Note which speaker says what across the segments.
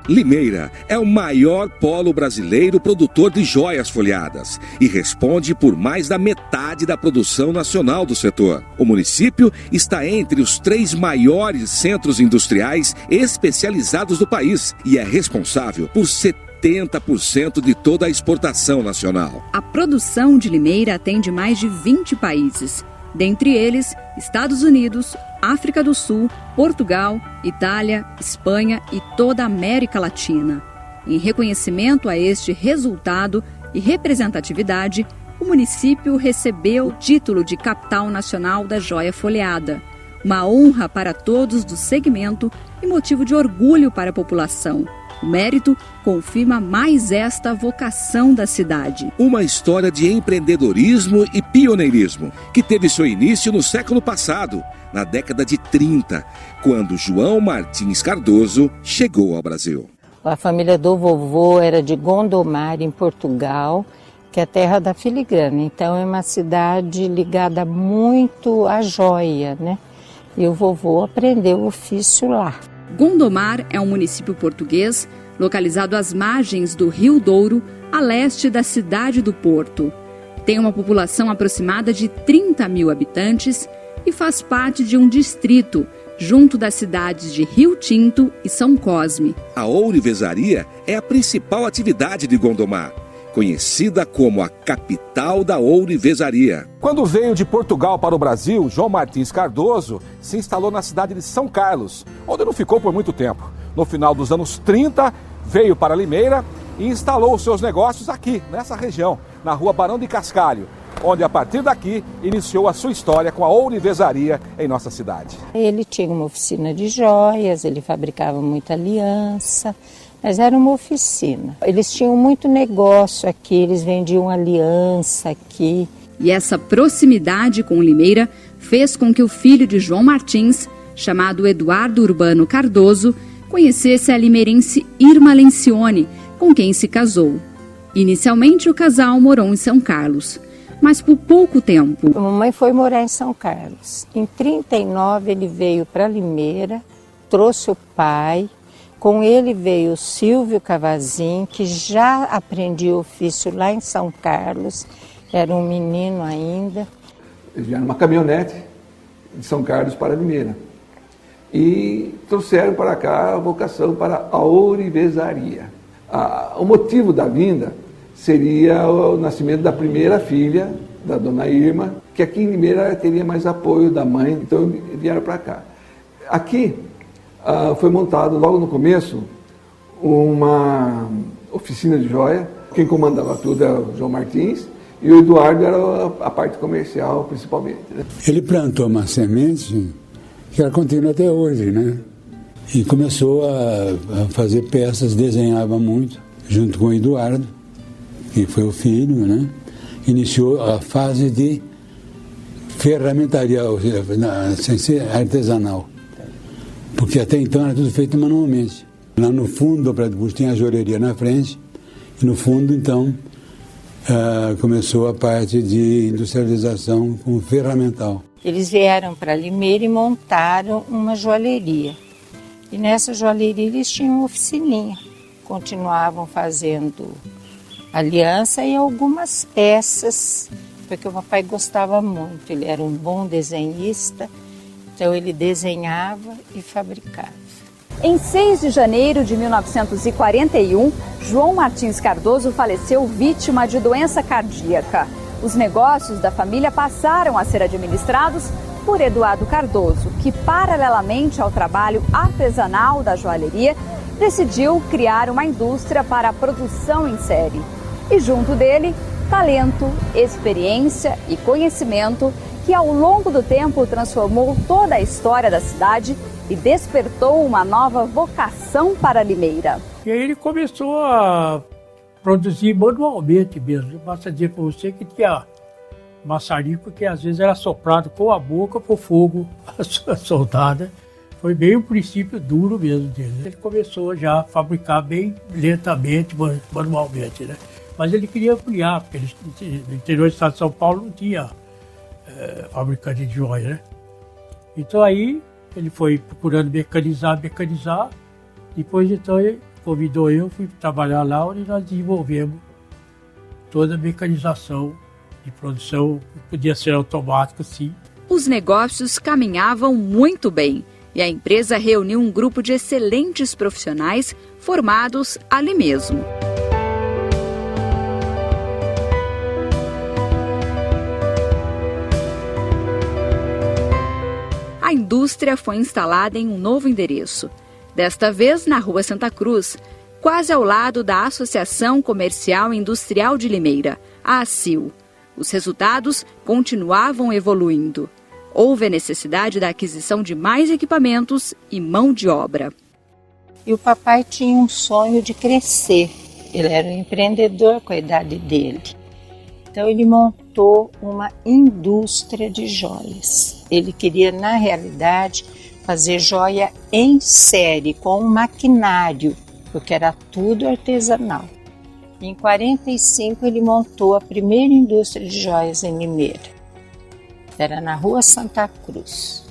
Speaker 1: Limeira é o maior polo brasileiro produtor de joias folhadas e responde por mais da metade da produção nacional do setor. O município está entre os 3 maiores centros industriais especializados do país e é responsável por 70% de toda a exportação nacional.
Speaker 2: A produção de Limeira atende mais de 20 países, dentre eles Estados Unidos, África do Sul, Portugal, Itália, Espanha e toda a América Latina. Em reconhecimento a este resultado e representatividade, o município recebeu o título de Capital Nacional da Joia Folhada, uma honra para todos do segmento e motivo de orgulho para a população. O mérito confirma mais esta vocação da cidade.
Speaker 1: Uma história de empreendedorismo e pioneirismo que teve seu início no século passado, na década de 30, quando João Martins Cardoso chegou ao Brasil.
Speaker 3: A família do vovô era de Gondomar, em Portugal, que é a terra da filigrana. Então é uma cidade ligada muito à joia, né? E o vovô aprendeu o ofício lá.
Speaker 2: Gondomar é um município português localizado às margens do Rio Douro, a leste da cidade do Porto. Tem uma população aproximada de 30 mil habitantes e faz parte de um distrito, junto das cidades de Rio Tinto e São Cosme.
Speaker 1: A ourivesaria é a principal atividade de Gondomar, conhecida como a capital da ourivesaria.
Speaker 4: Quando veio de Portugal para o Brasil, João Martins Cardoso se instalou na cidade de São Carlos, onde não ficou por muito tempo. No final dos anos 30, veio para Limeira e instalou os seus negócios aqui, nessa região, na rua Barão de Cascalho, onde a partir daqui iniciou a sua história com a ourivesaria em nossa cidade.
Speaker 3: Ele tinha uma oficina de joias, ele fabricava muita aliança, mas era uma oficina. Eles tinham muito negócio aqui, eles vendiam aliança aqui.
Speaker 2: E essa proximidade com Limeira fez com que o filho de João Martins, chamado Eduardo Urbano Cardoso, conhecesse a limeirense Irma Lencioni, com quem se casou. Inicialmente o casal morou em São Carlos, mas por pouco tempo.
Speaker 3: A mamãe foi morar em São Carlos. Em 39 ele veio para Limeira, trouxe o pai. Com ele veio o Silvio Cavazin, que já aprendia ofício lá em São Carlos, era um menino ainda.
Speaker 5: Eles vieram numa caminhonete de São Carlos para Limeira e trouxeram para cá a vocação para a ourivesaria. O motivo da vinda seria o nascimento da primeira filha, da dona Irma, que aqui em Limeira teria mais apoio da mãe, então vieram para cá. Aqui foi montado logo no começo uma oficina de joia. Quem comandava tudo era o João Martins e o Eduardo era a parte comercial principalmente, né?
Speaker 6: Ele plantou uma semente que ela continua até hoje, né? E começou a fazer peças, desenhava muito, junto com o Eduardo, que foi o filho, né? Iniciou a fase de ferramentaria, sem ser artesanal. Porque até então era tudo feito manualmente. Lá no fundo do prédio Busto tinha a joalheria na frente, e no fundo, então, começou a parte de industrialização com ferramental.
Speaker 3: Eles vieram para Limeira e montaram uma joalheria. E nessa joalheria eles tinham uma oficininha. Continuavam fazendo aliança e algumas peças, porque o papai gostava muito. Ele era um bom desenhista. Então ele desenhava e fabricava.
Speaker 7: Em 6 de janeiro de 1941, João Martins Cardoso faleceu vítima de doença cardíaca. Os negócios da família passaram a ser administrados por Eduardo Cardoso, que, paralelamente ao trabalho artesanal da joalheria, decidiu criar uma indústria para a produção em série. E junto dele, talento, experiência e conhecimento que ao longo do tempo transformou toda a história da cidade e despertou uma nova vocação para Limeira.
Speaker 8: E aí ele começou a produzir manualmente mesmo. Basta dizer para você que tinha maçarico que às vezes era soprado com a boca para o fogo soldada. Foi bem o princípio duro mesmo dele. Ele começou já a fabricar bem lentamente, manualmente, né? Mas ele queria ampliar, porque no interior do estado de São Paulo não tinha fabricante de joia, né? Então aí ele foi procurando mecanizar. Depois então ele convidou eu, fui trabalhar lá onde nós desenvolvemos toda a mecanização de produção, que podia ser automática, sim.
Speaker 2: Os negócios caminhavam muito bem e a empresa reuniu um grupo de excelentes profissionais formados ali mesmo. A indústria foi instalada em um novo endereço, desta vez na Rua Santa Cruz, quase ao lado da Associação Comercial e Industrial de Limeira, a ACIL. Os resultados continuavam evoluindo. Houve a necessidade da aquisição de mais equipamentos e mão de obra.
Speaker 3: E o papai tinha um sonho de crescer. Ele era um empreendedor com a idade dele. Então ele montou uma indústria de joias. Ele queria, na realidade, fazer joia em série, com um maquinário, porque era tudo artesanal. Em 1945 ele montou a primeira indústria de joias em Limeira. Era na Rua Santa Cruz.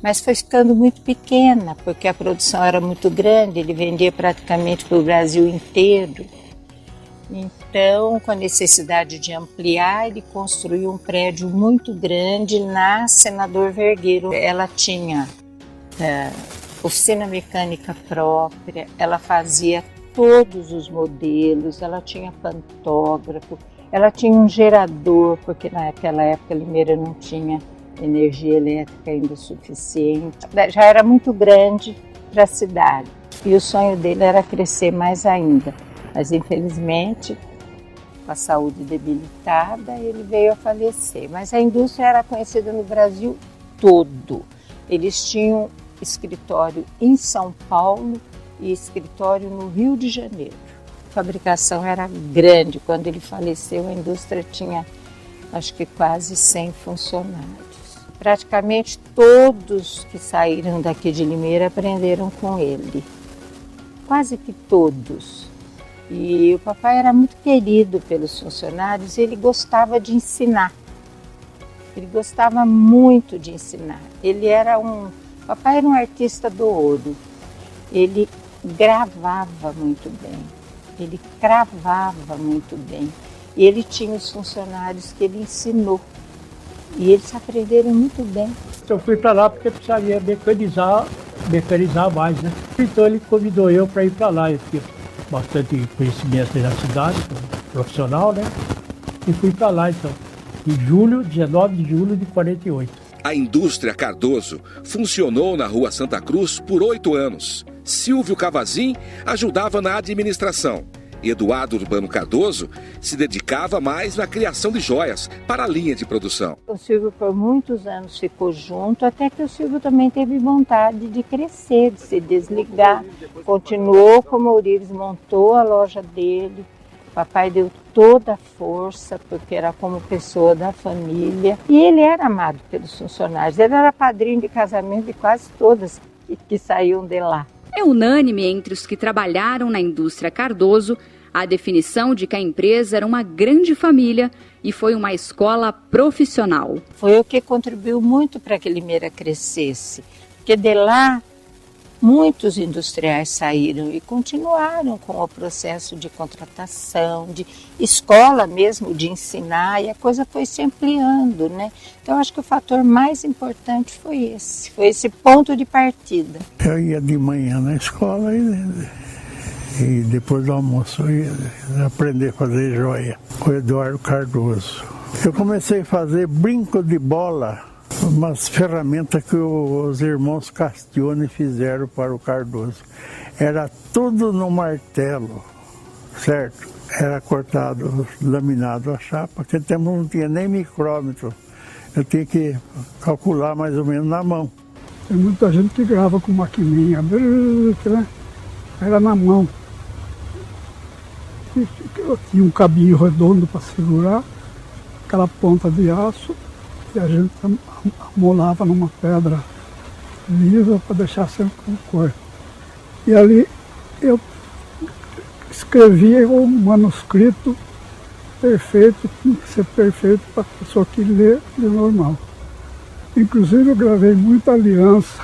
Speaker 3: Mas foi ficando muito pequena, porque a produção era muito grande, ele vendia praticamente para o Brasil inteiro. Então, com a necessidade de ampliar, ele construiu um prédio muito grande na Senador Vergueiro. Ela tinha oficina mecânica própria, ela fazia todos os modelos, ela tinha pantógrafo, ela tinha um gerador, porque naquela época Limeira não tinha energia elétrica ainda suficiente. Já era muito grande para a cidade e o sonho dele era crescer mais ainda. Mas infelizmente, com a saúde debilitada, ele veio a falecer. Mas a indústria era conhecida no Brasil todo. Eles tinham escritório em São Paulo e escritório no Rio de Janeiro. A fabricação era grande. Quando ele faleceu, a indústria tinha, acho que quase 100 funcionários. Praticamente todos que saíram daqui de Limeira aprenderam com ele. Quase que todos. E o papai era muito querido pelos funcionários e ele gostava de ensinar. Ele gostava muito de ensinar. Papai era um artista do ouro. Ele gravava muito bem, ele cravava muito bem. E ele tinha os funcionários que ele ensinou. E eles aprenderam muito bem.
Speaker 8: Eu fui para lá porque precisaria mecanizar mais, né? Então ele convidou eu para ir para lá. Eu tinha bastante conhecimento na cidade, profissional, né? E fui para lá, então, em 19 de julho de 48.
Speaker 1: A indústria Cardoso funcionou na Rua Santa Cruz por 8 anos. Silvio Cavazin ajudava na administração. Eduardo Urbano Cardoso se dedicava mais na criação de joias para a linha de produção.
Speaker 3: O Silvio por muitos anos ficou junto, até que o Silvio também teve vontade de crescer, de se desligar. Continuou como o Ourives, montou a loja dele. O papai deu toda a força, porque era como pessoa da família. E ele era amado pelos funcionários. Ele era padrinho de casamento de quase todas que saíam de lá.
Speaker 2: É unânime entre os que trabalharam na indústria Cardoso a definição de que a empresa era uma grande família e foi uma escola profissional.
Speaker 3: Foi o que contribuiu muito para que Limeira crescesse, porque de lá muitos industriais saíram e continuaram com o processo de contratação, de escola mesmo, de ensinar, e a coisa foi se ampliando, né? Então, acho que o fator mais importante foi esse ponto de partida.
Speaker 9: Eu ia de manhã na escola e depois do almoço eu ia aprender a fazer joia com o Eduardo Cardoso. Eu comecei a fazer brinco de bola, umas ferramentas que os irmãos Castione fizeram para o Cardoso. Era tudo no martelo, certo? Era cortado, laminado a chapa, naquele tempo não tinha nem micrômetro. Eu tinha que calcular mais ou menos na mão.
Speaker 10: Tem muita gente que grava com maquininha, né? Era na mão. E tinha um cabinho redondo para segurar, aquela ponta de aço, e a gente amolava numa pedra lisa para deixar sempre com cor. E ali eu escrevia um manuscrito perfeito, tinha que ser perfeito para a pessoa que lê de normal. Inclusive eu gravei muita aliança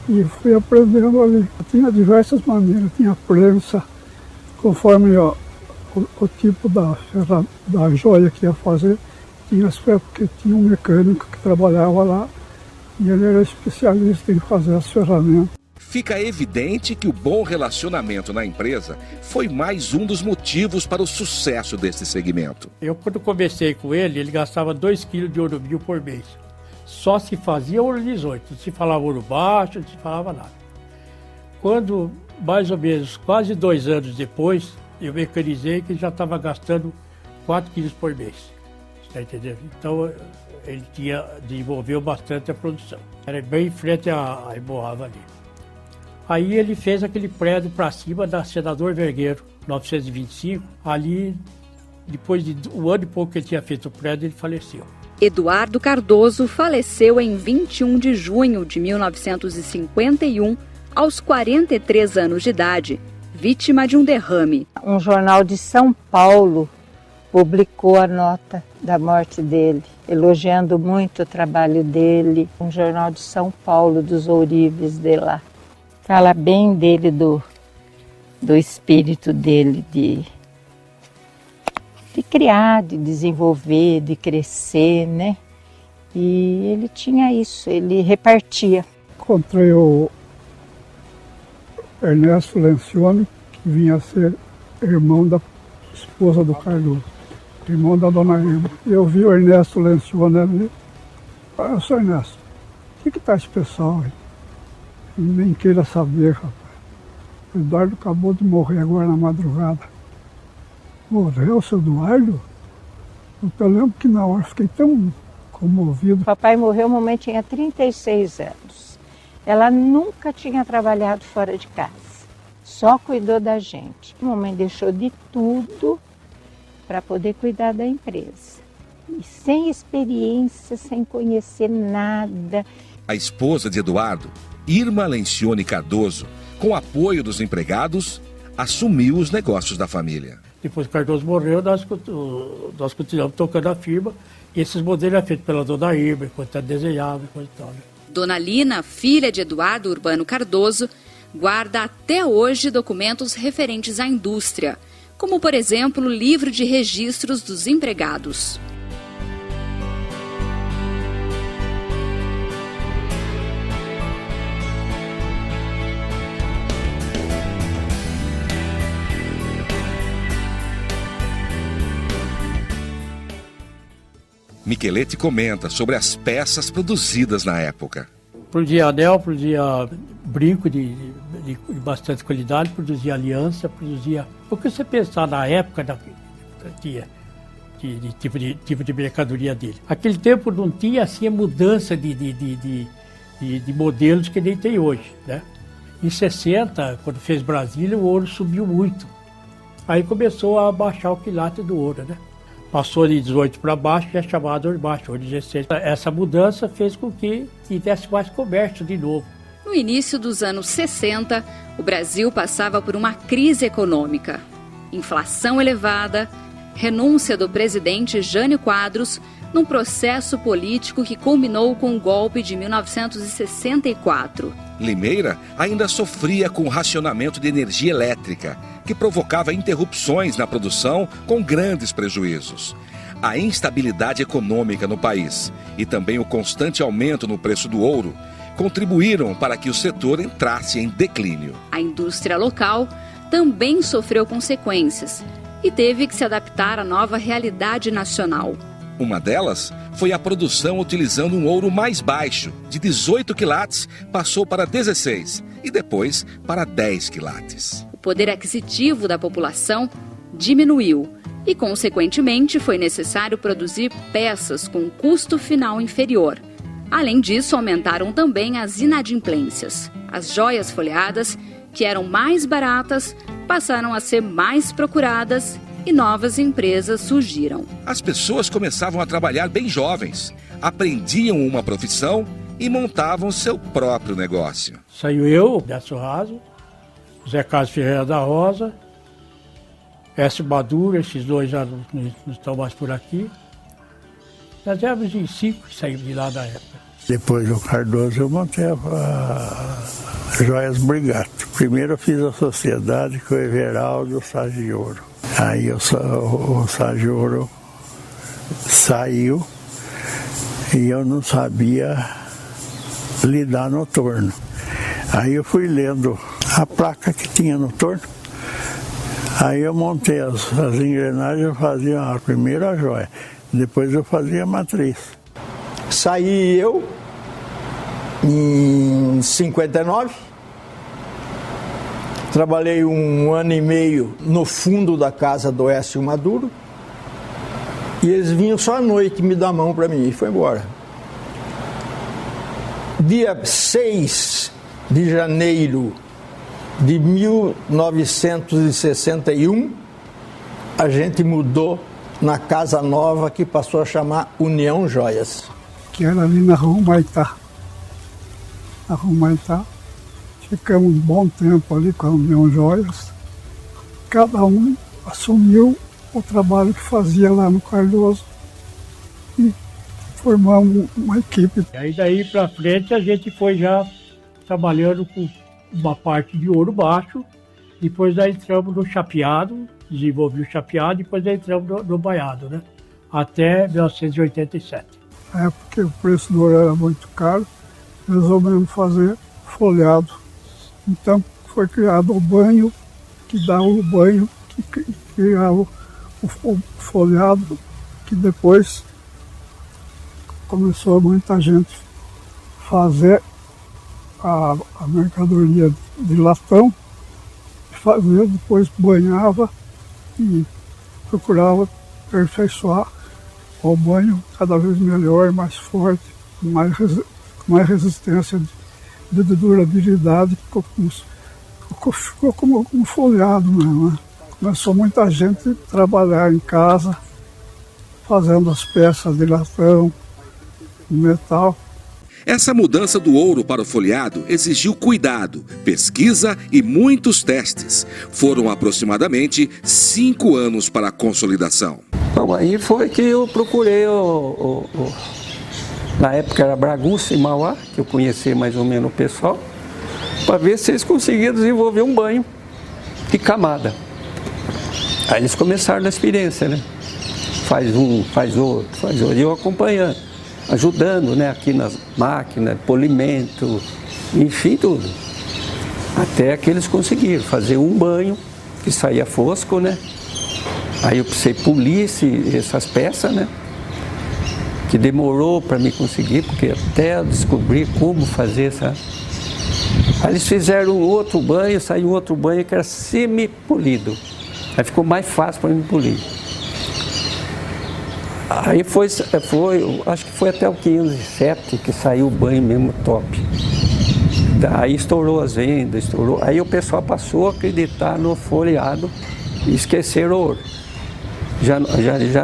Speaker 10: E fui aprendendo ali. Tinha diversas maneiras, tinha prensa, conforme o tipo da joia que ia fazer. Porque tinha um mecânico que trabalhava lá e ele era especialista em fazer as ferramentas.
Speaker 1: Fica evidente que o bom relacionamento na empresa foi mais um dos motivos para o sucesso desse segmento.
Speaker 8: Eu, quando conversei com ele, ele gastava 2 quilos de ouro mil por mês. Só se fazia ouro 18, não se falava ouro baixo, não se falava nada. Quando, mais ou menos, quase 2 anos depois, eu mecanizei que já estava gastando 4 quilos por mês. Está entendendo? Então, ele desenvolveu bastante a produção. Era bem em frente à Emboava ali. Aí ele fez aquele prédio para cima da Senador Vergueiro, 925. Ali, depois de um ano e pouco que ele tinha feito o prédio, ele faleceu.
Speaker 2: Eduardo Cardoso faleceu em 21 de junho de 1951, aos 43 anos de idade, vítima de um derrame.
Speaker 3: Um jornal de São Paulo publicou a nota da morte dele, elogiando muito o trabalho dele. Um jornal de São Paulo, dos ourives de lá. Fala bem dele, do espírito dele, de criar, de desenvolver, de crescer, né? E ele tinha isso, ele repartia.
Speaker 10: Encontrei o Ernesto Lencioni, que vinha a ser irmão da esposa do Cardoso, irmão da dona Irma. Eu vi o Ernesto Lencioni ali. Olha só, Ernesto, o que está esse pessoal aí? Nem queira saber, rapaz. O Eduardo acabou de morrer agora na madrugada. Morreu, seu Eduardo? Eu lembro que na hora fiquei tão comovido.
Speaker 3: Papai morreu, mamãe tinha 36 anos. Ela nunca tinha trabalhado fora de casa. Só cuidou da gente. A mamãe deixou de tudo para poder cuidar da empresa. E sem experiência, sem conhecer nada.
Speaker 1: A esposa de Eduardo, Irma Lencioni Cardoso, com apoio dos empregados, assumiu os negócios da família.
Speaker 8: Depois que Cardoso morreu, nós continuamos tocando a firma. E esses modelos eram feitos pela dona Irma, enquanto desenhava e coisa e tal. Né?
Speaker 2: Dona Lina, filha de Eduardo Urbano Cardoso, guarda até hoje documentos referentes à indústria, como, por exemplo, o livro de registros dos empregados.
Speaker 1: Micheletti comenta sobre as peças produzidas na época.
Speaker 8: Produzia anel, produzia brinco de bastante qualidade, produzia aliança, produzia... Porque você pensar na época de tipo de mercadoria dele. Aquele tempo não tinha assim a mudança de modelos que nem tem hoje, né? Em 60, quando fez Brasília, o ouro subiu muito. Aí começou a baixar o quilate do ouro, né? Passou de 18 para baixo, que é chamado ouro baixo, ouro 16. Essa mudança fez com que tivesse mais comércio de novo.
Speaker 2: No início dos anos 60, o Brasil passava por uma crise econômica. Inflação elevada, renúncia do presidente Jânio Quadros, num processo político que culminou com o golpe de 1964.
Speaker 1: Limeira ainda sofria com o racionamento de energia elétrica, que provocava interrupções na produção com grandes prejuízos. A instabilidade econômica no país e também o constante aumento no preço do ouro contribuíram para que o setor entrasse em declínio.
Speaker 2: A indústria local também sofreu consequências e teve que se adaptar à nova realidade nacional.
Speaker 1: Uma delas foi a produção utilizando um ouro mais baixo, de 18 quilates, passou para 16 e depois para 10 quilates.
Speaker 2: O poder aquisitivo da população diminuiu e, consequentemente, foi necessário produzir peças com custo final inferior. Além disso, aumentaram também as inadimplências. As joias folheadas, que eram mais baratas, passaram a ser mais procuradas e novas empresas surgiram.
Speaker 1: As pessoas começavam a trabalhar bem jovens, aprendiam uma profissão e montavam seu próprio negócio.
Speaker 8: Saiu eu, Décio Raso, Zé Carlos Ferreira da Rosa, S. Maduro, esses dois já não estão mais por aqui. Nós éramos em 5 que saímos de lá da época.
Speaker 9: Depois do Cardoso eu montei a Joias Brigato. Primeiro eu fiz a sociedade com o Everaldo Saggioro. Aí o Saggioro saiu e eu não sabia lidar no torno. Aí eu fui lendo a placa que tinha no torno. Aí eu montei as engrenagens, eu fazia a primeira joia. Depois eu fazia a matriz.
Speaker 11: Saí eu em 59. Trabalhei 1 ano e meio no fundo da casa do Écio Maduro. E eles vinham só à noite me dar a mão para mim e foi embora. Dia 6 de janeiro de 1961, a gente mudou na casa nova que passou a chamar União Joias.
Speaker 10: Que era ali na Rua Humaitá. Na Rua Humaitá. Ficamos um bom tempo ali com a União Joias. Cada um assumiu o trabalho que fazia lá no Cardoso e formamos uma equipe.
Speaker 8: E aí daí para frente a gente foi já trabalhando com uma parte de ouro baixo, depois daí entramos no chapeado, desenvolvi o chapeado, depois daí entramos no baiado, né? Até 1987.
Speaker 10: Na época o preço do ouro era muito caro, resolvemos fazer folhado. Então foi criado o banho, que dava o banho, que criava o folhado, que depois começou muita gente fazer a mercadoria de latão, fazia, depois banhava e procurava aperfeiçoar o banho cada vez melhor, mais forte, com mais resistência de durabilidade, ficou como um folhado mesmo, né? Começou muita gente a trabalhar em casa, fazendo as peças de latão, metal.
Speaker 1: Essa mudança do ouro para o folheado exigiu cuidado, pesquisa e muitos testes. Foram aproximadamente 5 anos para a consolidação.
Speaker 12: Bom, aí foi que eu procurei na época era Bragunça e Mauá, que eu conheci mais ou menos o pessoal, para ver se eles conseguiam desenvolver um banho de camada. Aí eles começaram na experiência, né? Faz um, faz outro, e eu acompanhando, ajudando, né? Aqui nas máquinas, polimento, enfim, tudo. Até que eles conseguiram fazer um banho, que saía fosco, né? Aí eu precisei polir essas peças, né? Que demorou para me conseguir, porque até eu descobrir como fazer, sabe? Aí eles fizeram outro banho, saiu outro banho que era semi-polido. Aí ficou mais fácil para mim polir. Aí foi, acho que foi até o 507 que saiu o banho mesmo top. Daí estourou as vendas, estourou. Aí o pessoal passou a acreditar no folheado e esqueceram o ouro. Já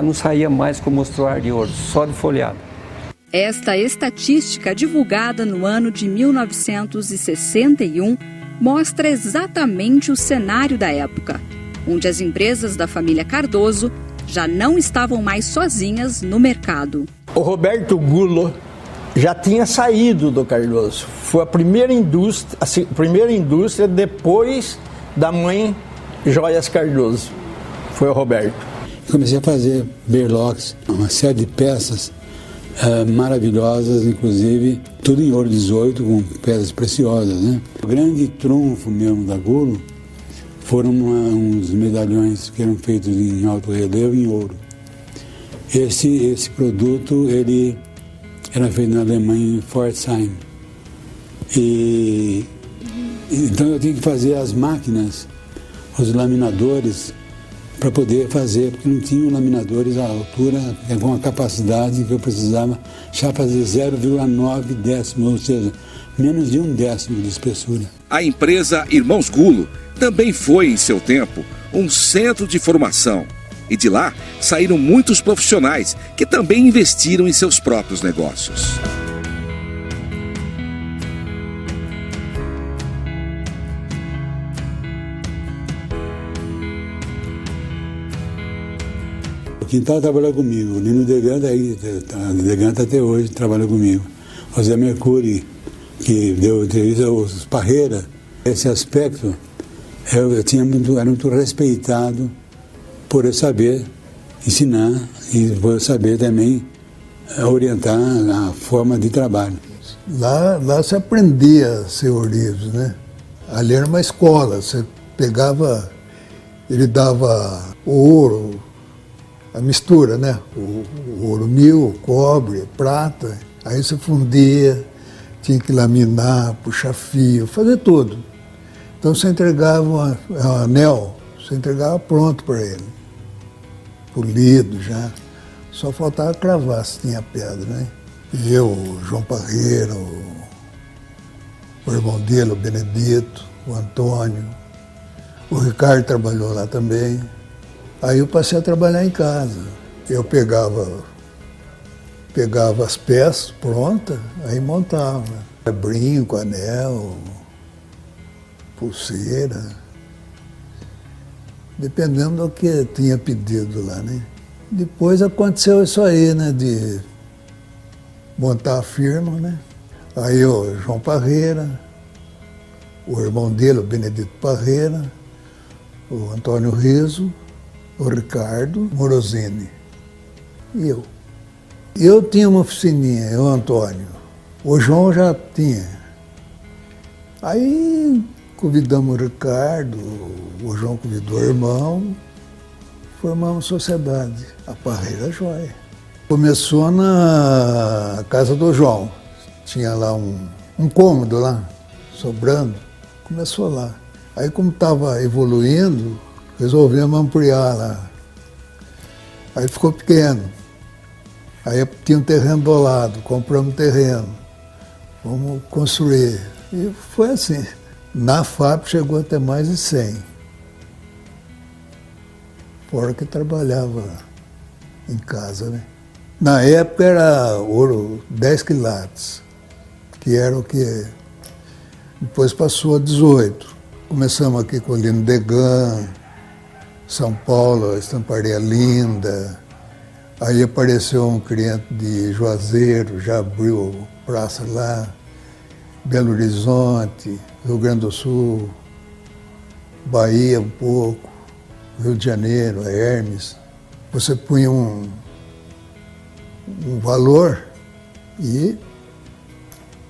Speaker 12: não saía mais com mostruário de ouro, só de folheado.
Speaker 2: Esta estatística, divulgada no ano de 1961, mostra exatamente o cenário da época, onde as empresas da família Cardoso já não estavam mais sozinhas no mercado.
Speaker 11: O Roberto Gulo já tinha saído do Cardoso. Foi a primeira indústria depois da mãe Joias Cardoso. Foi o Roberto.
Speaker 6: Comecei a fazer berlocks, uma série de peças maravilhosas, inclusive tudo em ouro 18, com pedras preciosas, né? O grande trunfo mesmo da Gulo foram uns medalhões que eram feitos em alto relevo em ouro. Esse produto ele era feito na Alemanha, em Pforzheim. Então eu tinha que fazer as máquinas, os laminadores, para poder fazer, porque não tinham laminadores à altura, com a capacidade que eu precisava, já fazer 0,9 décimo, ou seja, menos de 1 décimo de espessura.
Speaker 1: A empresa Irmãos Gulo também foi, em seu tempo, um centro de formação. E de lá saíram muitos profissionais que também investiram em seus próprios negócios.
Speaker 6: O Quintal trabalhou comigo, o Nino Deganta, Deganta até hoje trabalha comigo. José Mercury, que deu entrevista aos Parreira, esse aspecto era muito respeitado por eu saber ensinar e por eu saber também orientar a forma de trabalho.
Speaker 13: Lá se aprendia a ser ourives, né? Ali era uma escola, você pegava, ele dava o ouro, a mistura, né? O ouro mil, o cobre, prata, aí você fundia, tinha que laminar, puxar fio, fazer tudo. Então você entregava um anel, você entregava pronto para ele, polido já. Só faltava cravar se tinha pedra, né? E eu, o João Parreira, o irmão dele, o Benedito, o Antônio, o Ricardo trabalhou lá também. Aí eu passei a trabalhar em casa. Eu pegava as peças prontas, aí montava. Brinco, anel, pulseira, dependendo do que tinha pedido lá, né? Depois aconteceu isso aí, né, de montar a firma, né? Aí o João Parreira, o irmão dele, o Benedito Parreira, o Antônio Riso, o Ricardo Morosini e eu. Eu tinha uma oficininha, eu, Antônio. O João já tinha. Aí convidamos o Ricardo, o João convidou o irmão, formamos sociedade, a Parreira Joia. Começou na casa do João, tinha lá um cômodo lá, sobrando, começou lá. Aí como estava evoluindo, resolvemos ampliar lá. Aí ficou pequeno. Aí tinha um terreno do lado, compramos terreno, vamos construir. E foi assim. Na fábrica chegou até mais de 100. Fora que trabalhava em casa, né? Na época era ouro 10 quilates, que era o que depois passou a 18. Começamos aqui com o Lino Degan, São Paulo, a estamparia linda. Aí apareceu um cliente de Juazeiro, já abriu praça lá, Belo Horizonte, Rio Grande do Sul, Bahia um pouco, Rio de Janeiro, a Hermes. Você punha um valor e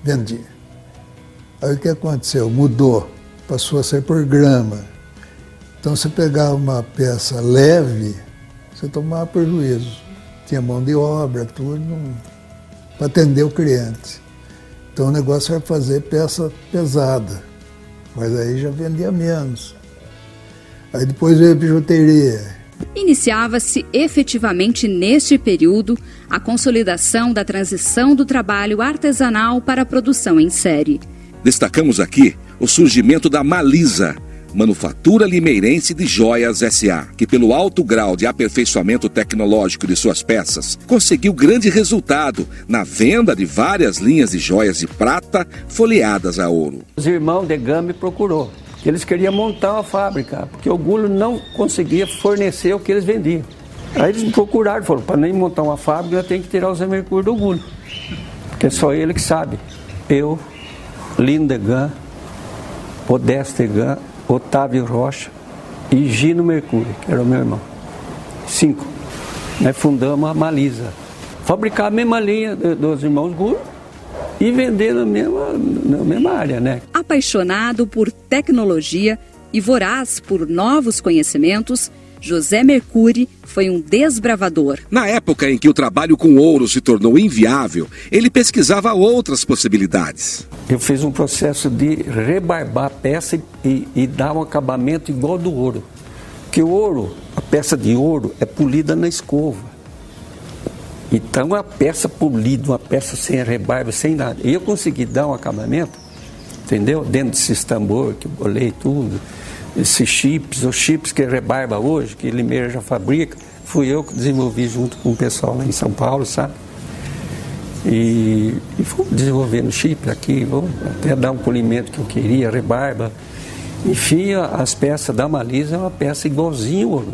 Speaker 13: vendia. Aí o que aconteceu? Mudou, passou a ser por grama. Então você pegava uma peça leve, você tomava prejuízo. Tinha mão de obra, tudo, para atender o cliente. Então o negócio era fazer peça pesada, mas aí já vendia menos. Aí depois veio a bijuteria.
Speaker 2: Iniciava-se efetivamente neste período a consolidação da transição do trabalho artesanal para a produção em série.
Speaker 1: Destacamos aqui o surgimento da Malisa, Manufatura Limeirense de Joias S.A., que pelo alto grau de aperfeiçoamento tecnológico de suas peças, conseguiu grande resultado na venda de várias linhas de joias de prata folheadas a ouro.
Speaker 12: Os irmãos Degan me procurou. Eles queriam montar uma fábrica, porque o Gulo não conseguia fornecer o que eles vendiam. Aí eles me procuraram, falaram, para nem montar uma fábrica, eu tenho que tirar o Zé Mercúrio do Gulo, porque é só ele que sabe. Eu, Lino Degan, Modesto Degan, Otávio Rocha e Gino Mercúrio, que era o meu irmão. 5. Nós fundamos a Malisa. Fabricar a mesma linha dos irmãos Gulo e vender na mesma área, né?
Speaker 2: Apaixonado por tecnologia e voraz por novos conhecimentos, José Mercúrio foi um desbravador.
Speaker 1: Na época em que o trabalho com ouro se tornou inviável, ele pesquisava outras possibilidades.
Speaker 12: Eu fiz um processo de rebarbar a peça e dar um acabamento igual do ouro. Porque o ouro, a peça de ouro é polida na escova. Então a peça polida, uma peça sem rebarba, sem nada. E eu consegui dar um acabamento, entendeu? Dentro desses tambor que eu bolei tudo. Esses chips, os chips que rebarba hoje, que Limeira já fabrica, fui eu que desenvolvi junto com o pessoal lá em São Paulo, sabe? E fui desenvolvendo chip aqui, vou até dar um polimento que eu queria, rebarba. Enfim, as peças da Malisa é uma peça igualzinho ouro.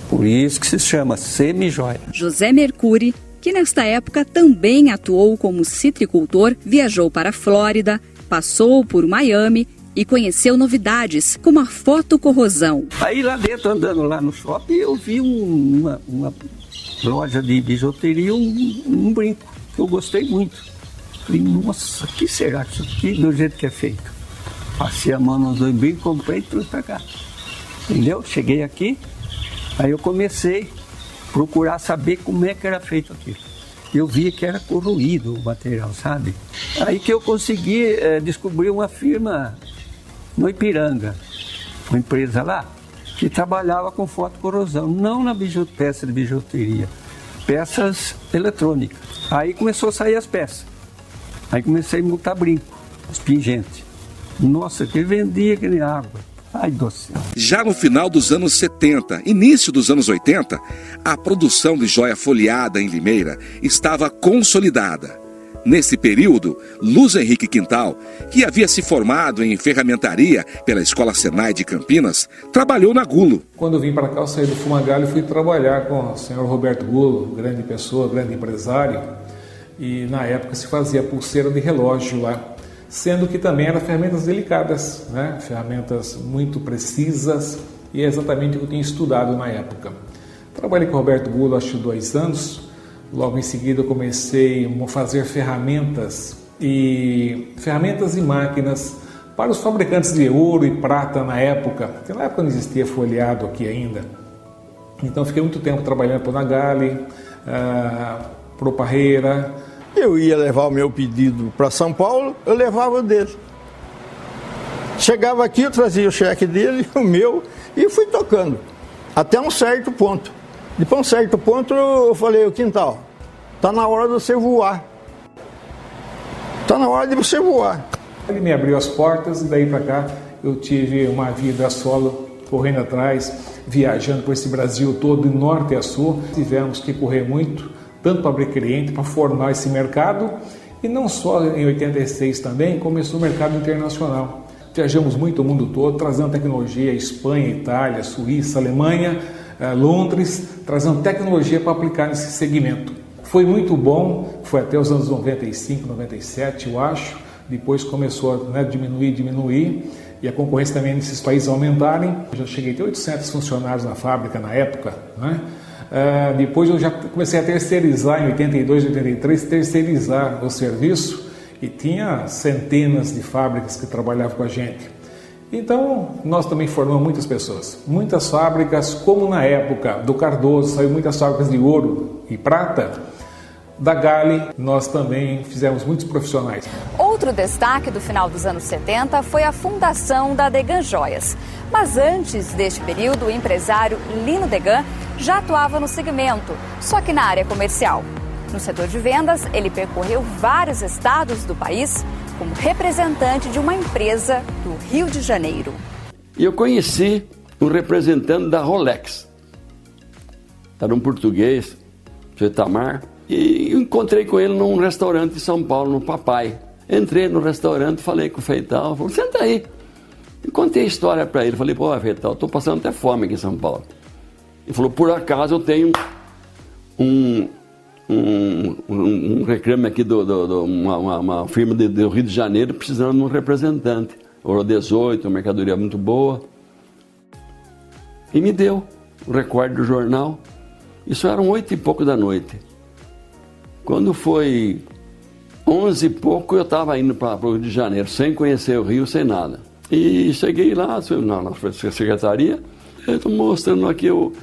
Speaker 12: Por isso que se chama semi-joia.
Speaker 2: José Mercúrio, que nesta época também atuou como citricultor, viajou para a Flórida, passou por Miami e conheceu novidades como a fotocorrosão.
Speaker 12: Aí lá dentro, andando lá no shopping, eu vi uma loja de bijuteria, um brinco, que eu gostei muito. Falei, nossa, o que será que isso aqui, do jeito que é feito? Passei a mão nos 2 brincos, comprei e trouxe pra cá. Entendeu? Cheguei aqui, aí eu comecei a procurar saber como é que era feito aquilo. Eu via que era corroído o material, sabe? Aí que eu consegui descobrir uma firma no Ipiranga, uma empresa lá, que trabalhava com fotocorrosão, não na peça de bijuteria, peças eletrônicas. Aí começou a sair as peças. Aí comecei a montar brinco, os pingentes. Nossa, que vendia que nem água. Ai, do céu.
Speaker 1: Já no final dos anos 70, início dos anos 80, a produção de joia folheada em Limeira estava consolidada. Nesse período, Luz Henrique Quintal, que havia se formado em ferramentaria pela Escola Senai de Campinas, trabalhou na Gulo.
Speaker 4: Quando eu vim para cá, eu saí do Fumagalli e fui trabalhar com o senhor Roberto Gulo, grande pessoa, grande empresário. E na época se fazia pulseira de relógio lá, sendo que também eram ferramentas delicadas, né? Ferramentas muito precisas, e é exatamente o que eu tinha estudado na época. Trabalhei com o Roberto Gulo acho 2 anos. Logo em seguida eu comecei a fazer ferramentas e máquinas para os fabricantes de ouro e prata na época, porque na época não existia folheado aqui ainda. Então fiquei muito tempo trabalhando para o Nagali, para o Parreira.
Speaker 11: Eu ia levar o meu pedido para São Paulo, eu levava o dele. Chegava aqui, eu trazia o cheque dele, o meu, e fui tocando, até um certo ponto. Depois de um certo ponto eu falei, o Quintal, tá na hora de você voar. Tá na hora de você voar.
Speaker 4: Ele me abriu as portas e daí para cá eu tive uma vida solo, correndo atrás, viajando por esse Brasil todo, de norte a sul. Tivemos que correr muito, tanto para abrir cliente, para formar esse mercado. E não só em 86 também, começou o mercado internacional. Viajamos muito o mundo todo, trazendo tecnologia, Espanha, Itália, Suíça, Alemanha, Londres, trazendo tecnologia para aplicar nesse segmento. Foi muito bom, foi até os anos 95, 97, eu acho. Depois começou a diminuir, e a concorrência também nesses países aumentarem. Eu já cheguei a ter 800 funcionários na fábrica na época, né? Depois eu já comecei a terceirizar, em 82, 83, terceirizar o serviço, e tinha centenas de fábricas que trabalhavam com a gente. Então, nós também formamos muitas pessoas, muitas fábricas, como na época do Cardoso, saiu muitas fábricas de ouro e prata. Da Gali, nós também fizemos muitos profissionais.
Speaker 7: Outro destaque do final dos anos 70 foi a fundação da Degan Joias. Mas antes deste período, o empresário Lino Degan já atuava no segmento, só que na área comercial. No setor de vendas, ele percorreu vários estados do país como representante de uma empresa do Rio de Janeiro.
Speaker 14: E eu conheci um representante da Rolex. Era um português, seu Itamar. E encontrei com ele num restaurante em São Paulo, no Papai. Entrei no restaurante, falei com o Feital, falei, senta aí. E contei a história para ele, falei, pô, Feital, estou passando até fome aqui em São Paulo. Ele falou, por acaso eu tenho um reclame aqui de uma firma do Rio de Janeiro precisando de um representante. Ouro 18, uma mercadoria muito boa. E me deu o recorde do jornal. Isso eram 8 e pouco da noite. Quando foi 11 e pouco, eu estava indo para o Rio de Janeiro, sem conhecer o Rio, sem nada. E cheguei lá, na secretaria, eu estou mostrando aqui o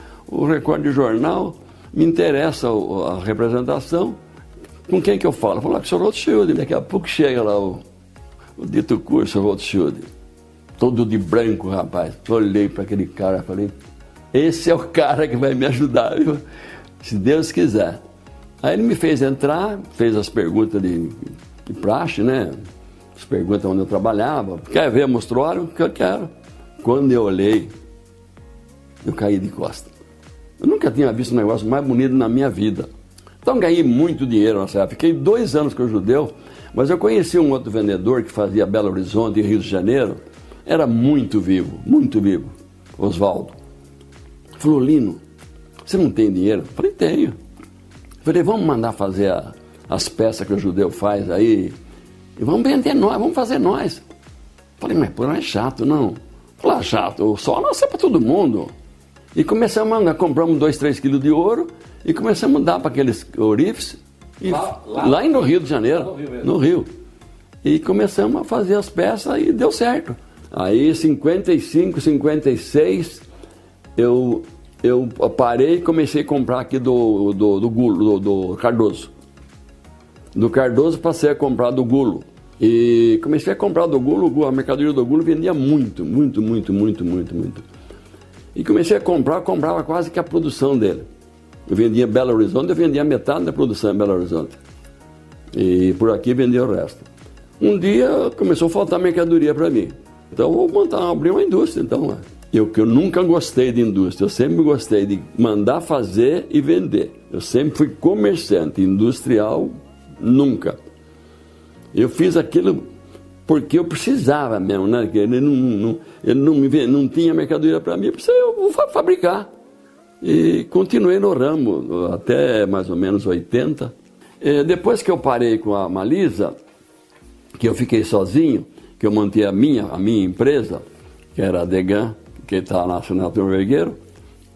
Speaker 14: recorde do jornal, me interessa a representação. Com quem que eu falo? Eu falo com o Sr. Rothschild. Daqui a pouco chega lá o dito curso, o Rothschild, todo de branco, rapaz. Olhei para aquele cara e falei, esse é o cara que vai me ajudar, viu? Se Deus quiser. Aí ele me fez entrar, fez as perguntas de praxe, né? As perguntas onde eu trabalhava. Quer ver, mostrou que eu quero. Quando eu olhei, eu caí de costas. Eu nunca tinha visto um negócio mais bonito na minha vida. Então ganhei muito dinheiro nessa época. Fiquei 2 anos com o Judeu, mas eu conheci um outro vendedor que fazia Belo Horizonte e Rio de Janeiro. Era muito vivo, Oswaldo. Falou, Lino, você não tem dinheiro? Eu falei, tenho. Falei, vamos mandar fazer as peças que o judeu faz aí, e vamos vender nós, vamos fazer nós. Falei, mas pô, não é chato, não. Falei, chato, o sol não é para todo mundo. E começamos a compramos 2, 3 quilos de ouro e começamos a dar para aqueles ourives lá no Rio de Janeiro, no Rio. E começamos a fazer as peças e deu certo. Aí, 55, 56, eu parei e comecei a comprar aqui do Gulo, do Cardoso. Do Cardoso passei a comprar do Gulo. E comecei a comprar do Gulo, a mercadoria do Gulo vendia muito. E comecei a comprava quase que a produção dele. Eu vendia em Belo Horizonte, eu vendia metade da produção em Belo Horizonte. E por aqui vendia o resto. Um dia começou a faltar mercadoria para mim. Então eu vou abrir uma indústria. Então, eu nunca gostei de indústria, eu sempre gostei de mandar fazer e vender. Eu sempre fui comerciante, industrial, nunca. Eu fiz aquilo porque eu precisava mesmo, né? Ele não tinha mercadoria para mim, eu vou fabricar. E continuei no ramo até mais ou menos 80. Depois que eu parei com a Malisa, que eu fiquei sozinho, que eu montei a minha empresa, que era a Degan, que está na Senator Vergueiro,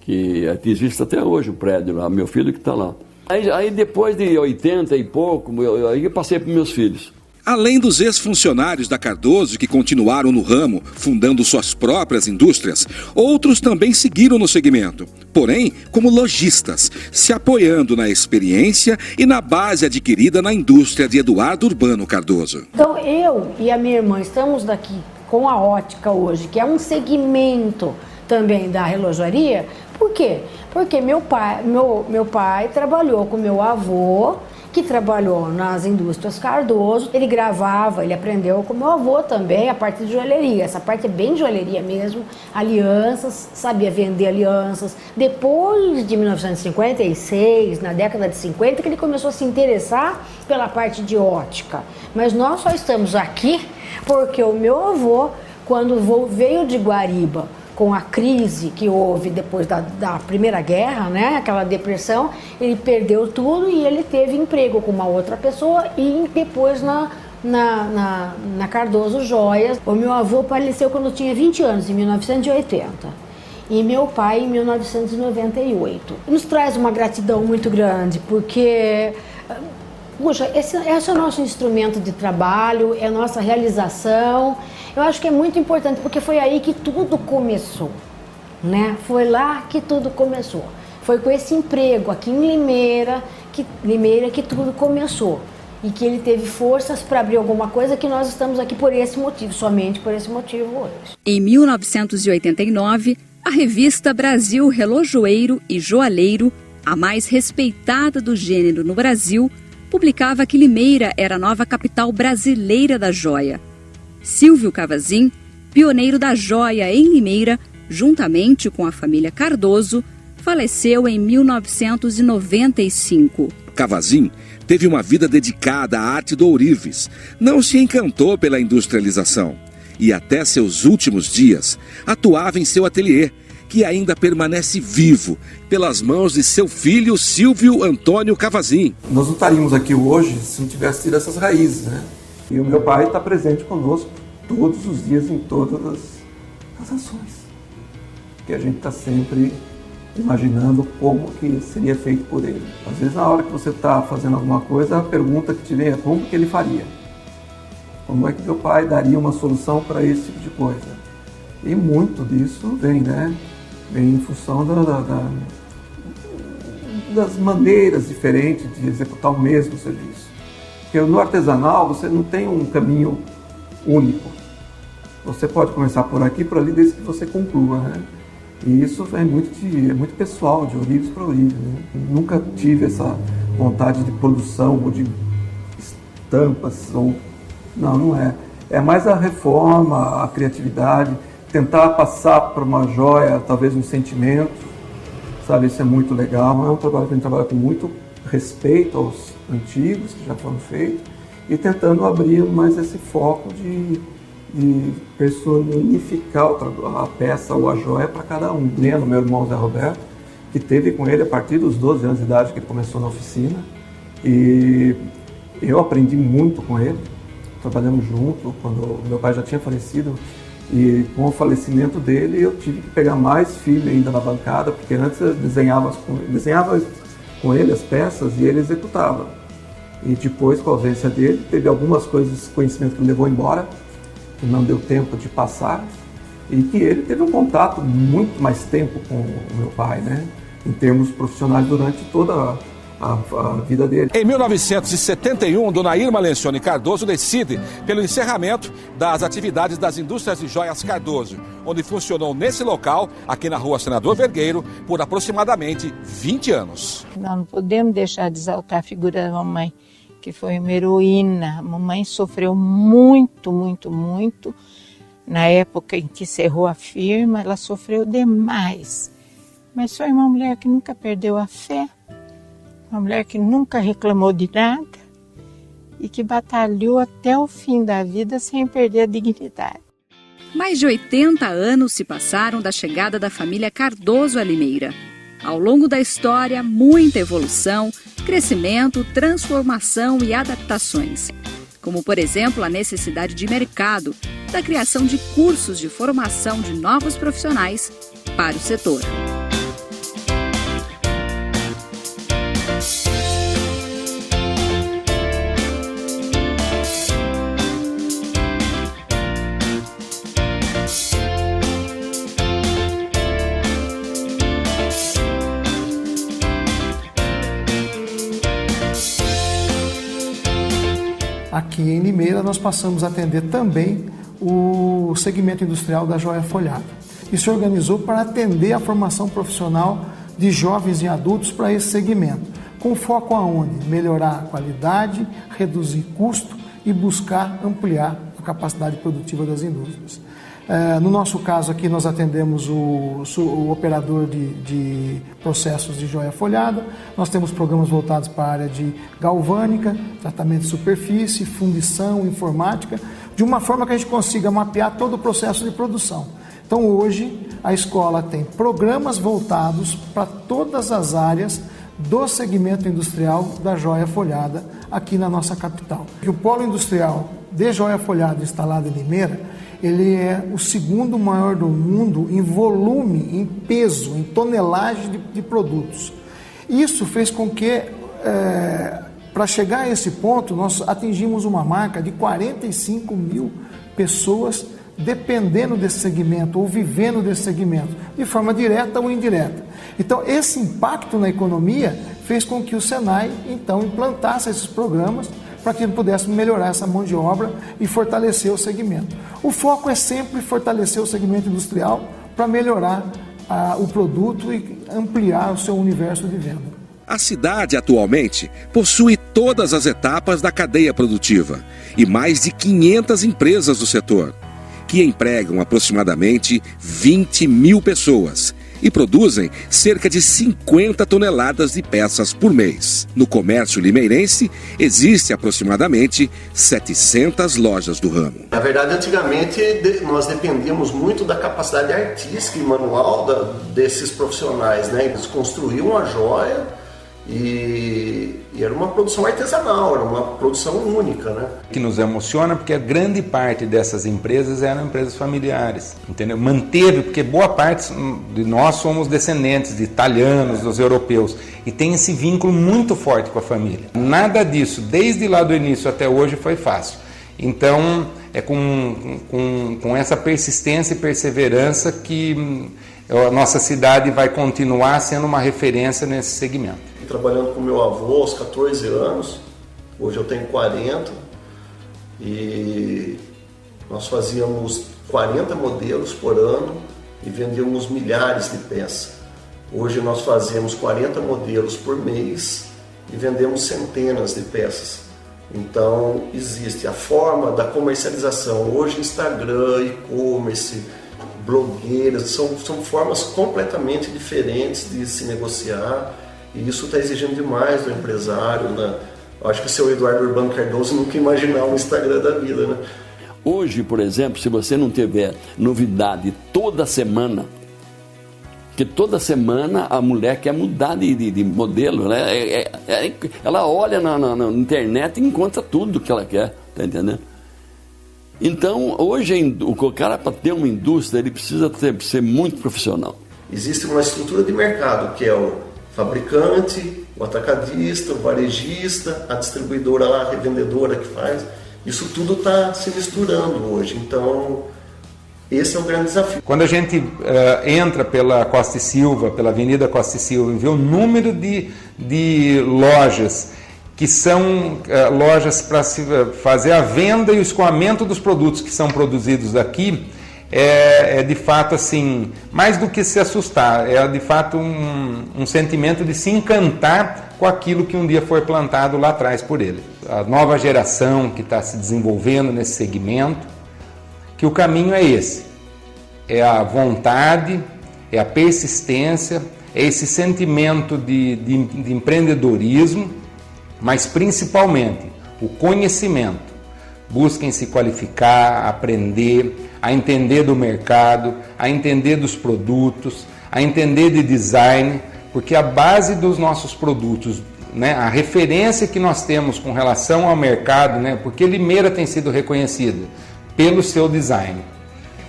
Speaker 14: que existe até hoje o prédio lá, meu filho que está lá. Aí depois de 80 e pouco, eu passei para meus filhos.
Speaker 1: Além dos ex-funcionários da Cardoso que continuaram no ramo, fundando suas próprias indústrias, outros também seguiram no segmento, porém como lojistas, se apoiando na experiência e na base adquirida na indústria de Eduardo Urbano Cardoso.
Speaker 15: Então eu e a minha irmã estamos daqui com a ótica hoje, que é um segmento também da relojaria. Por quê? Porque meu pai trabalhou com meu avô, que trabalhou nas indústrias Cardoso. Ele gravava, ele aprendeu com meu avô também a parte de joalheria. Essa parte é bem joalheria mesmo, alianças, sabia vender alianças. Depois de 1956, na década de 50, que ele começou a se interessar pela parte de ótica. Mas nós só estamos aqui porque o meu avô, quando veio de Guariba, com a crise que houve depois da Primeira Guerra, né, aquela depressão, ele perdeu tudo e ele teve emprego com uma outra pessoa e depois na Cardoso Joias. O meu avô faleceu quando eu tinha 20 anos, em 1980, e meu pai em 1998. Nos traz uma gratidão muito grande, porque, puxa, esse é o nosso instrumento de trabalho, é a nossa realização. Eu acho que é muito importante, porque foi aí que tudo começou, né? Foi lá que tudo começou. Foi com esse emprego aqui em Limeira que tudo começou. E que ele teve forças para abrir alguma coisa, que nós estamos aqui por esse motivo, somente por esse motivo hoje.
Speaker 2: Em 1989, a revista Brasil Relojoeiro e Joalheiro, a mais respeitada do gênero no Brasil, publicava que Limeira era a nova capital brasileira da joia. Silvio Cavazin, pioneiro da joia em Limeira, juntamente com a família Cardoso, faleceu em 1995.
Speaker 1: Cavazin teve uma vida dedicada à arte do ourives, não se encantou pela industrialização e até seus últimos dias atuava em seu ateliê, que ainda permanece vivo pelas mãos de seu filho Silvio Antônio Cavazin.
Speaker 5: Nós não estaríamos aqui hoje se não tivesse tido essas raízes, né? E o meu pai está presente conosco todos os dias em todas as ações. Que a gente está sempre imaginando como que seria feito por ele. Às vezes na hora que você está fazendo alguma coisa, a pergunta que te vem é como que ele faria? Como é que meu pai daria uma solução para esse tipo de coisa? E muito disso vem, né? Vem em função das maneiras diferentes de executar o mesmo serviço. Porque no artesanal você não tem um caminho único. Você pode começar por aqui, por ali, desde que você conclua, né? E isso é muito pessoal, de ourives para ourives, né? Nunca tive essa vontade de produção ou de estampas, não é. É mais a reforma, a criatividade, tentar passar para uma joia, talvez um sentimento, sabe? Isso é muito legal. É um trabalho que a gente trabalha com muito respeito aos antigos que já foram feitos e tentando abrir mais esse foco de personificar a peça ou a joia para cada um. Lendo, meu irmão Zé Roberto, que teve com ele a partir dos 12 anos de idade que ele começou na oficina. E eu aprendi muito com ele, trabalhamos junto quando meu pai já tinha falecido. E com o falecimento dele eu tive que pegar mais firme ainda na bancada, porque antes eu desenhava com ele as peças e ele executava. E depois, com a ausência dele, teve algumas coisas, conhecimento que ele levou embora, que não deu tempo de passar, e que ele teve um contato muito mais tempo com o meu pai, né, em termos profissionais durante toda a vida dele.
Speaker 4: Em 1971, Dona Irma Lencioni Cardoso decide pelo encerramento das atividades das indústrias de joias Cardoso, onde funcionou nesse local, aqui na Rua Senador Vergueiro, por aproximadamente 20 anos.
Speaker 3: Nós não podemos deixar de exaltar a figura da mamãe, que foi uma heroína. A mamãe sofreu muito, muito, muito. Na época em que cerrou a firma, ela sofreu demais. Mas foi uma mulher que nunca perdeu a fé, uma mulher que nunca reclamou de nada e que batalhou até o fim da vida sem perder a dignidade.
Speaker 2: Mais de 80 anos se passaram da chegada da família Cardoso a Limeira. Ao longo da história, muita evolução, crescimento, transformação e adaptações. Como, por exemplo, a necessidade de mercado, da criação de cursos de formação de novos profissionais para o setor.
Speaker 16: Aqui em Limeira nós passamos a atender também o segmento industrial da joia folhada. E se organizou para atender a formação profissional de jovens e adultos para esse segmento, com foco aonde? Melhorar a qualidade, reduzir custo e buscar ampliar a capacidade produtiva das indústrias. No nosso caso aqui nós atendemos o operador de processos de joia folhada, nós temos programas voltados para a área de galvânica, tratamento de superfície, fundição, informática, de uma forma que a gente consiga mapear todo o processo de produção. Então hoje a escola tem programas voltados para todas as áreas do segmento industrial da joia folhada aqui na nossa capital. O polo industrial de joia folhada instalado em Limeira, ele é o segundo maior do mundo em volume, em peso, em tonelagem de produtos. Isso fez com que, para chegar a esse ponto, nós atingimos uma marca de 45 mil pessoas dependendo desse segmento ou vivendo desse segmento, de forma direta ou indireta. Então, esse impacto na economia fez com que o Senai, então, implantasse esses programas para que pudéssemos melhorar essa mão de obra e fortalecer o segmento. O foco é sempre fortalecer o segmento industrial para melhorar o produto e ampliar o seu universo de venda.
Speaker 1: A cidade atualmente possui todas as etapas da cadeia produtiva e mais de 500 empresas do setor, que empregam aproximadamente 20 mil pessoas e produzem cerca de 50 toneladas de peças por mês. No comércio limeirense, existe aproximadamente 700 lojas do ramo.
Speaker 17: Na verdade, antigamente, nós dependíamos muito da capacidade artística e manual desses profissionais, né? Eles construíam a joia e era uma produção artesanal, era uma produção única, né?
Speaker 18: Que nos emociona porque a grande parte dessas empresas eram empresas familiares, entendeu? Manteve, porque boa parte de nós somos descendentes de italianos, dos europeus, e tem esse vínculo muito forte com a família. Nada disso, desde lá do início até hoje, foi fácil. Então, é com essa persistência e perseverança que a nossa cidade vai continuar sendo uma referência nesse segmento.
Speaker 17: Trabalhando com meu avô aos 14 anos, hoje eu tenho 40, e nós fazíamos 40 modelos por ano e vendíamos milhares de peças. Hoje nós fazemos 40 modelos por mês e vendemos centenas de peças. Então existe a forma da comercialização, hoje Instagram, e-commerce, blogueiras, são formas completamente diferentes de se negociar. E isso está exigindo demais do empresário, né? Acho que o seu Eduardo Urbano Cardoso nunca imaginava o Instagram da vida, né?
Speaker 14: Hoje, por exemplo, se você não tiver novidade toda semana, Porque toda semana a mulher quer mudar de modelo, né? Ela olha na internet e encontra tudo que ela quer, tá entendendo? Então, hoje, o cara, para ter uma indústria, ele precisa ser muito profissional.
Speaker 17: Existe uma estrutura de mercado, que é o fabricante, o atacadista, o varejista, a distribuidora lá, a revendedora que faz. Isso tudo está se misturando hoje. Então, esse é o grande desafio.
Speaker 18: Quando a gente entra pela Costa e Silva, pela Avenida Costa e Silva, e vê o número de lojas que são lojas para se fazer a venda e o escoamento dos produtos que são produzidos aqui, é de fato assim, mais do que se assustar, é de fato um sentimento de se encantar com aquilo que um dia foi plantado lá atrás por ele. A nova geração que está se desenvolvendo nesse segmento, que o caminho é esse, é a vontade, é a persistência, é esse sentimento de empreendedorismo, mas principalmente o conhecimento. Busquem se qualificar, aprender, a entender do mercado, a entender dos produtos, a entender de design, porque a base dos nossos produtos, né, a referência que nós temos com relação ao mercado, né, porque Limeira tem sido reconhecida pelo seu design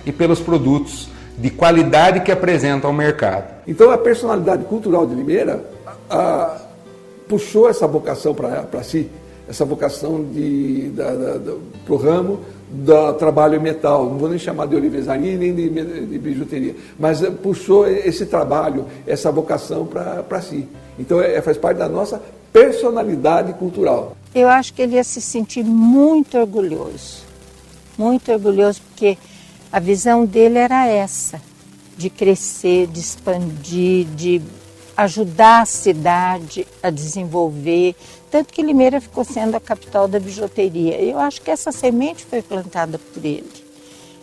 Speaker 18: e pelos produtos de qualidade que apresenta ao mercado.
Speaker 5: Então a personalidade cultural de Limeira puxou essa vocação para si, essa vocação para o ramo do trabalho em metal, não vou nem chamar de olivesaria nem de bijuteria, mas puxou esse trabalho, essa vocação para si. Então faz parte da nossa personalidade cultural.
Speaker 3: Eu acho que ele ia se sentir muito orgulhoso, porque a visão dele era essa, de crescer, de expandir, de ajudar a cidade a desenvolver, tanto que Limeira ficou sendo a capital da bijuteria. Eu acho que essa semente foi plantada por ele.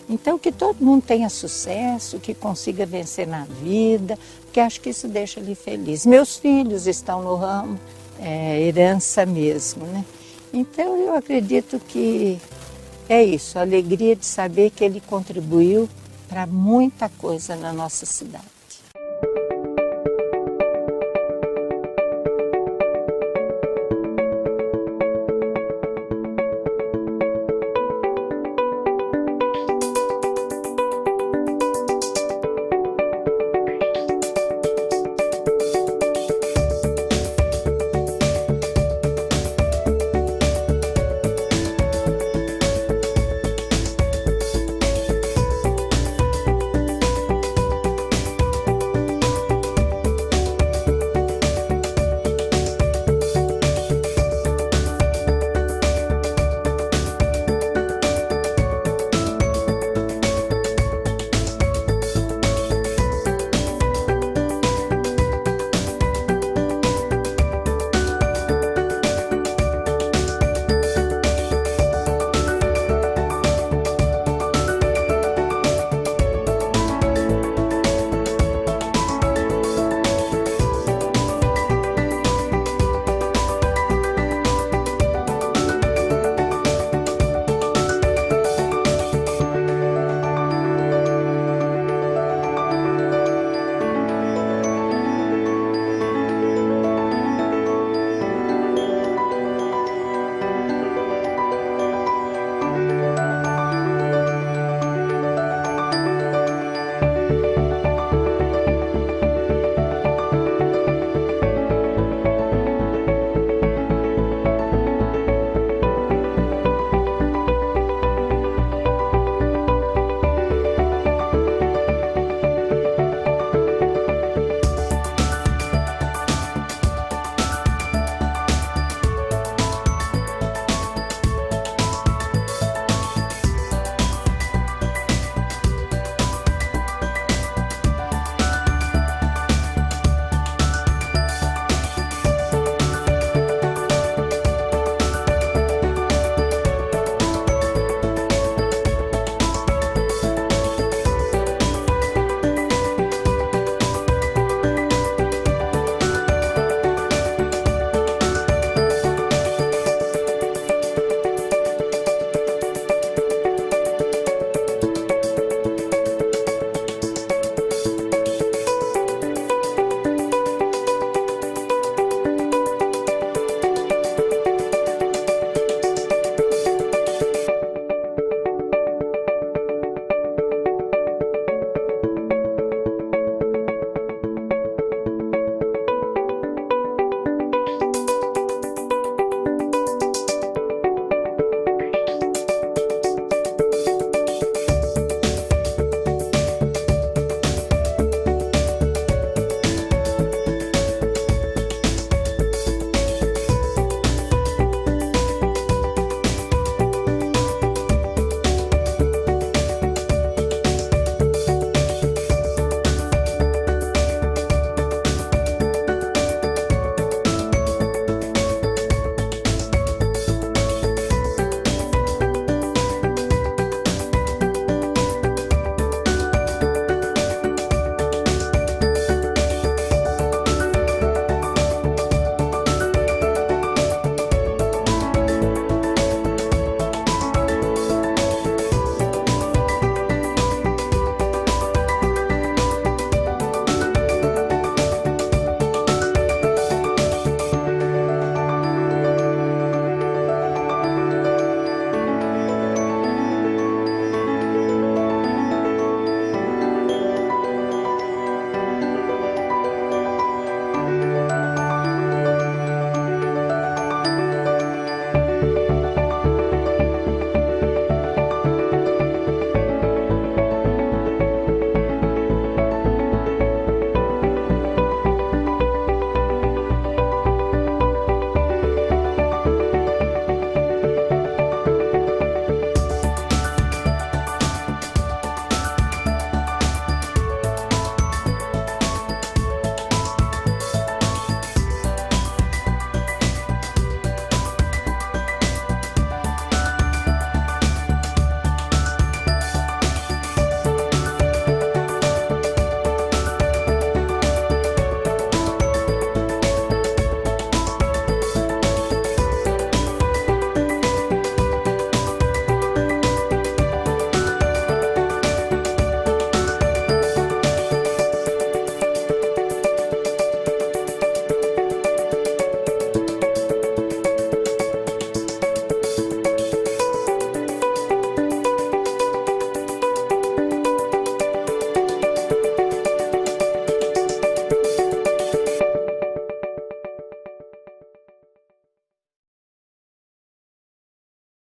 Speaker 3: Então, que todo mundo tenha sucesso, que consiga vencer na vida, porque acho que isso deixa ele feliz. Meus filhos estão no ramo, herança mesmo, né? Então, eu acredito que é isso, a alegria de saber que ele contribuiu para muita coisa na nossa cidade.